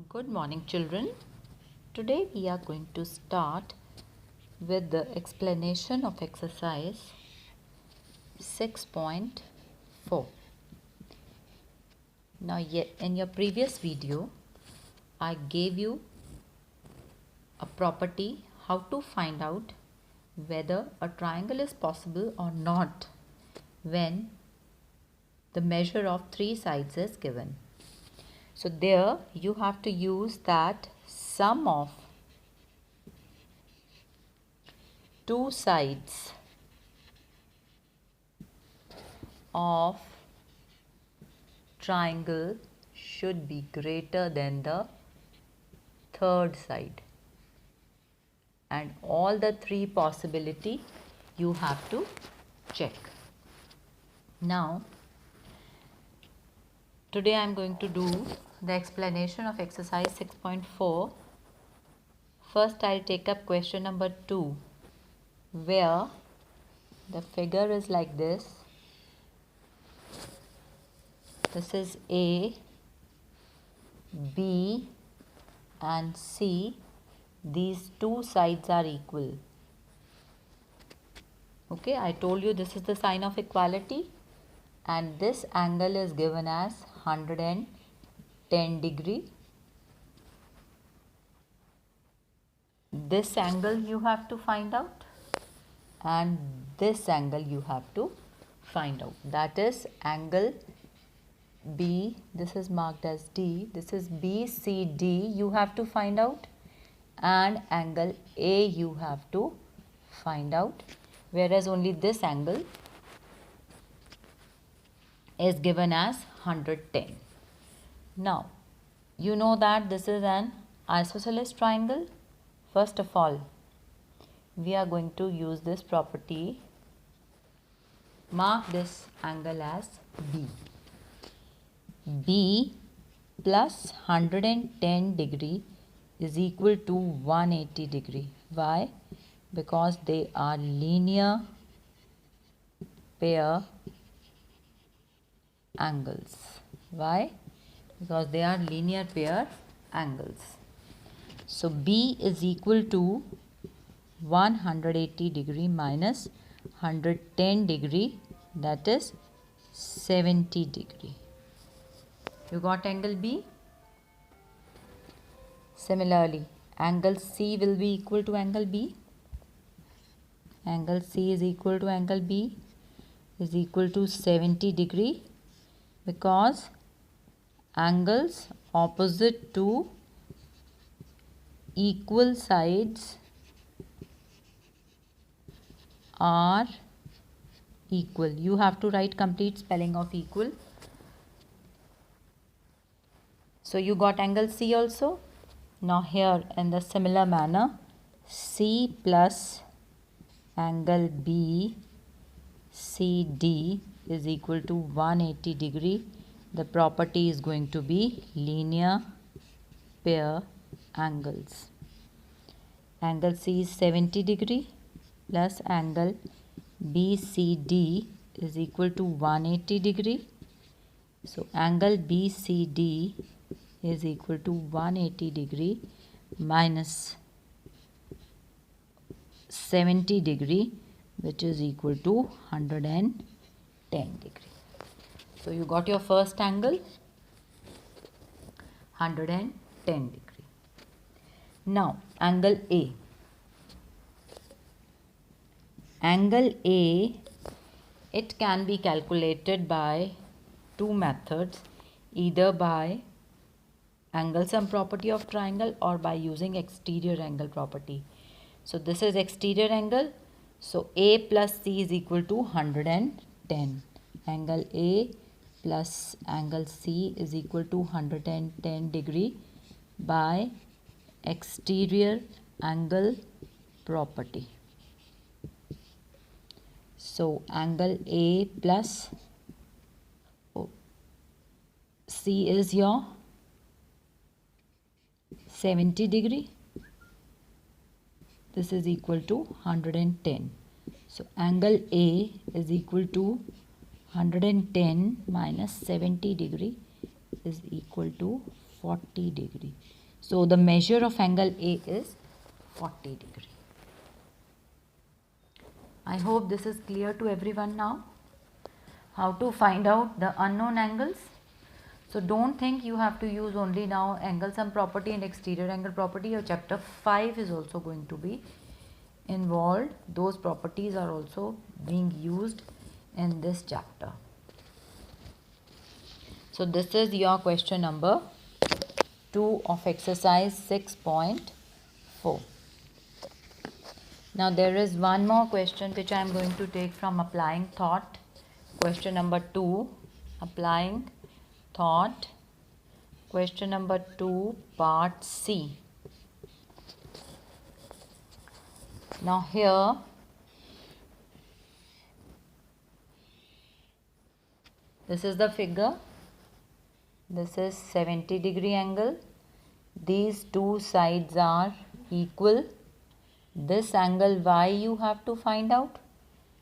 Good morning, children. Today we are going to start with the explanation of exercise 6.4. Now, in your previous video, I gave you a property how to find out whether a triangle is possible or not when the measure of three sides is given. So there you have to use that sum of two sides of triangle should be greater than the third side, and all the three possibility you have to check. Now today I am going to do the explanation of exercise 6.4. First I'll take up question number 2, where the figure is like this. This is A, B and C. These two sides are equal. Okay, I told you this is the sign of equality, and this angle is given as 110 degree. This angle you have to find out, and this angle you have to find out. That is angle B. This is marked as D. This is BCD you have to find out, and angle A you have to find out, whereas only this angle is given as 110. Now you know that this is an isosceles triangle. First of all, we are going to use this property. Mark this angle as B. B plus 110 degree is equal to 180 degree. Why? Because they are linear pair angles. Why? Because they are linear pair angles. So B is equal to 180 degree minus 110 degree, that is 70 degree. You got angle B? Similarly, angle C will be equal to angle B. Angle C is equal to angle B is equal to 70 degree, because angles opposite to equal sides are equal. You have to write complete spelling of equal. So you got angle C also. Now here in the similar manner, C plus angle B CD is equal to 180 degree. The property is going to be linear pair angles. Angle C is 70 degree plus angle BCD is equal to 180 degree. So angle BCD is equal to 180 degree minus 70 degree, which is equal to 110 degree. So you got your first angle, 110 degree. Now angle A. Angle A, it can be calculated by two methods, either by angle sum property of triangle or by using exterior angle property. So this is exterior angle. So A plus C is equal to 110. Angle A plus angle C is equal to 110 degree by exterior angle property. So angle A plus C is your 70 degree. This is equal to 110. So angle A is equal to 110 minus 70 degree is equal to 40 degree. So the measure of angle A is 40 degree. I hope this is clear to everyone now. How to find out the unknown angles. So don't think you have to use only now angle sum property and exterior angle property. Your chapter 5 is also going to be involved. Those properties are also being used in this chapter. So this is your question number 2 of exercise 6.4. Now there is one more question which I am going to take from applying thought. Question number 2, applying thought. Question number 2, part C. Now here this is the figure. This is 70 degree angle. These two sides are equal. This angle Y you have to find out,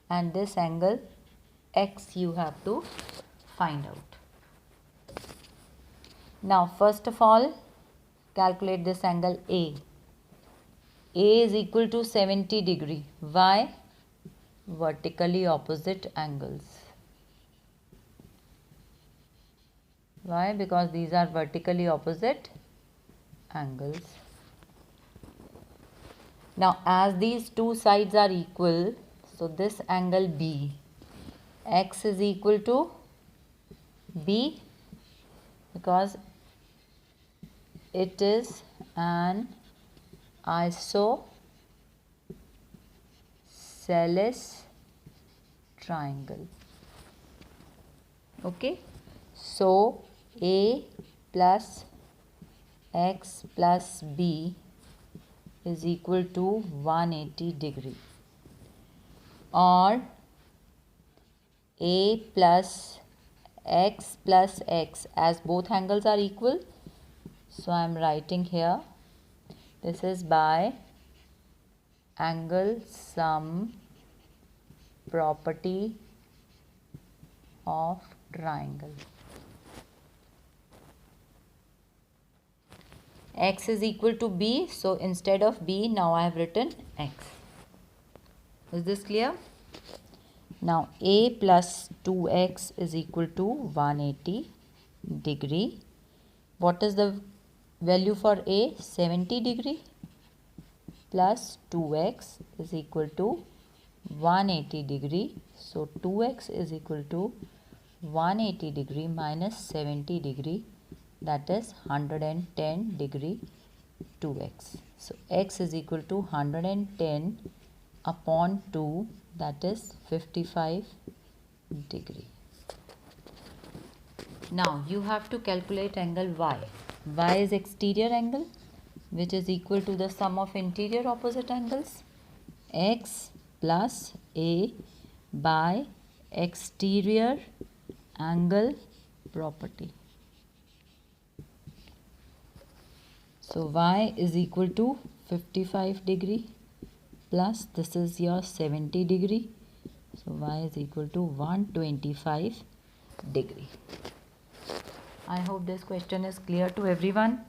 and this angle X you have to find out. Now first of all, calculate this angle A. A is equal to 70 degree. Why? Vertically opposite angles. Why? Because these are vertically opposite angles. Now as these two sides are equal, so this angle B, X is equal to B, because it is an isosceles triangle. Okay, so A plus X plus B is equal to 180 degree, or A plus X plus X, as both angles are equal, so I am writing here, this is by angle sum property of triangle. X is equal to B, so instead of B now I have written X. Is this clear? Now A plus 2X is equal to 180 degree. What is the value for A? 70 degree plus 2X is equal to 180 degree. So 2X is equal to 180 degree minus 70 degree, that is 110 degree 2X. So X is equal to 110 upon 2, that is 55 degree. Now you have to calculate angle Y. Y is exterior angle, which is equal to the sum of interior opposite angles, X plus A by exterior angle property. So Y is equal to 55 degree plus this is your 70 degree. So Y is equal to 125 degree. I hope this question is clear to everyone.